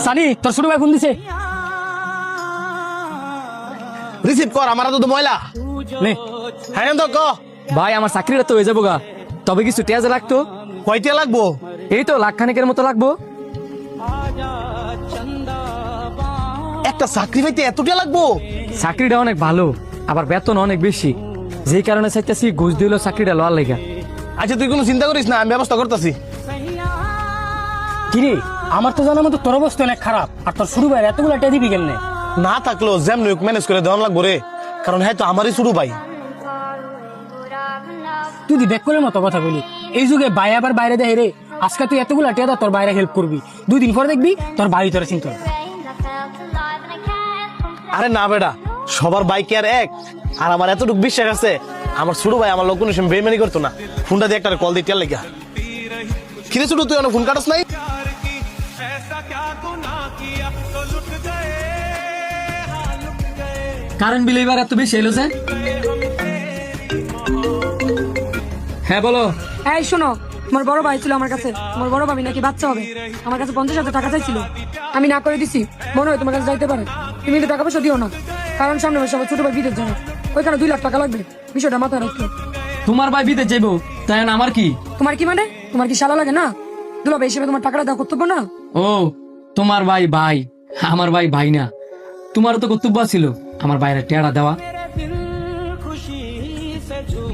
সানি তোর ছোট ভাই ফোন দিছে, রিসিভ কর। আমার তো ময়লা নে। হ্যাঁ তো ক ভাই আমার চাকরিটা তো হয়ে যাবো গা, তবে কিছু টেজ লাগতো। কয়টা লাগবো? এই তো লাখ খানেকের মতো লাগবো। একটা চাকরি পাইতে এতটা লাগবো? চাকরিটা অনেক ভালো, আবার বেতন অনেক বেশি, যেই কারণে চাইতেছি ঘুষ দিল চাকরিটা লওয়ার লেগা। আচ্ছা তুই কোনো চিন্তা করিস না, আমি ব্যবস্থা করতেছি। কিরে আমার তো জানার মতো তোর অবস্থা অনেক খারাপ, আর তোর শুরু ভাই এতগুলো টেয়া দিবি কেমনে? না থাকলেও যেমন ম্যানেজ করে দেওয়া লাগবো রে, কারণ হ্যাঁ তো আমারই শুরু ভাই। তুই দি বেকুলের মতো কথা বলি, এই যুগে ভাই আবার বাইরে দেয় রে। আজকে তুই এতগুলো টেয়া তোর বাইরে হেল্প করবি, 2 দিন পরে দেখবি তোর ভাই তোর চিন্তা। আরে না বেটা, সবার বাইক আর এক, আর আমার এতটুকু বিশ্বাস আছে আমার ছোট ভাই আমার লোক কোনো সময় বেইমানি করতো না। ফোনটা দিয়ে একটা কল দিতে লেগা। কিরে ছোট তুই অনেক ফোন কাটাস নাই? কারেন্ট বিল এবার এত বেশি এলো যে। হ্যাঁ বলো। এই শোনো, আমার বড় ভাই ছিল আমার কাছে, আমার বড় ভাবি নাকি বাচ্চা হবে, আমার কাছে 50,000 টাকা চাইছিল, আমি না করে দিছি। মনে হয় তোমার কাছে যাইতে পারে, তুমি কিন্তু টাকা পয়সা দিও না, কারণ সামনে মাসে আমার ছোট ভাই বিদেশ যাবে, ওইখানে 2 লাখ টাকা লাগবে, বিষয়টা মাথায় রাখো। তোমার ভাই বিদেশ যাইবো, তাই না আমার কি? তোমার কি মানে, তোমার কি শালা লাগে না? দুলাভাই হিসেবে তোমার টাকাটা দেওয়া কর্তব্য না? ও তোমার ভাই ভাই, আমার ভাই ভাই না। তোমারও তো কর্তব্য ছিল আমার বাইরে টেড়া দেওয়া।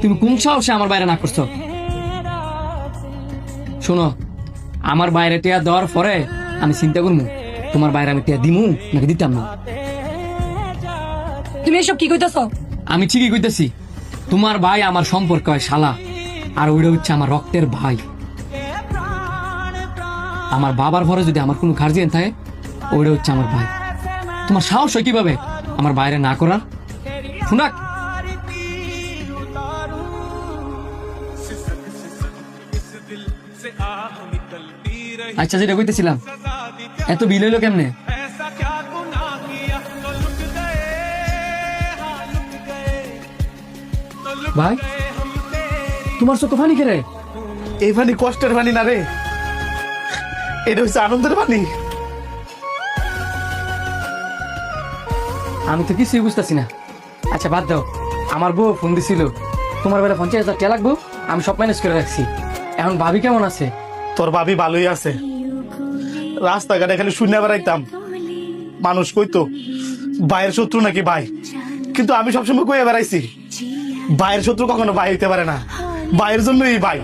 তুমি কোন সাহসে আমার বাইরে না করছো? শোনো, আমার বাইরে টেয়া দেওয়ার পরে আমি চিন্তা করবো তোমার বাইরে আমি টেয়া দিমু নাকি দিতাম না। তুমি এসব কি কইতেছ? আমি ঠিকই কইতেছি, তোমার ভাই আমার সম্পর্ক হয় শালা, আর ওইটা হচ্ছে আমার রক্তের ভাই। আমার বাবার ঘরে যদি আমার কোনো গার্জিয়ান থাকে, ওইটা হচ্ছে আমার ভাই। তোমার সাহস হয় কিভাবে আমার বাইরে না করার? শুনাক, আচ্ছা যেটা কইতেছিলাম, এত বিল হইলো কেমনে? ভাই তোমার চোখ পানি কেড়ে? এই পানি কষ্টের পানি না রে, এটা হচ্ছে আনন্দের পানি। আমি তো কিছুই বুঝতেছি না। আচ্ছা বাদ দাও, আমার বউ ফোন দিছিল, তোমার বেলা 50,000 টাকা লাগবো, আমি সব ম্যানেজ করে রাখছি। এখন ভাবি কেমন আছে? তোর ভাবি ভালোই আছে। রাস্তাঘাটে খালি শুনে বেড়াইতাম, মানুষ কইতো ভাইয়ের শত্রু নাকি ভাই, কিন্তু আমি সবসময় কয়ে বেড়াইছি ভাইয়ের শত্রু কখনো ভাই হইতে পারে না, ভাইয়ের জন্যই ভাই।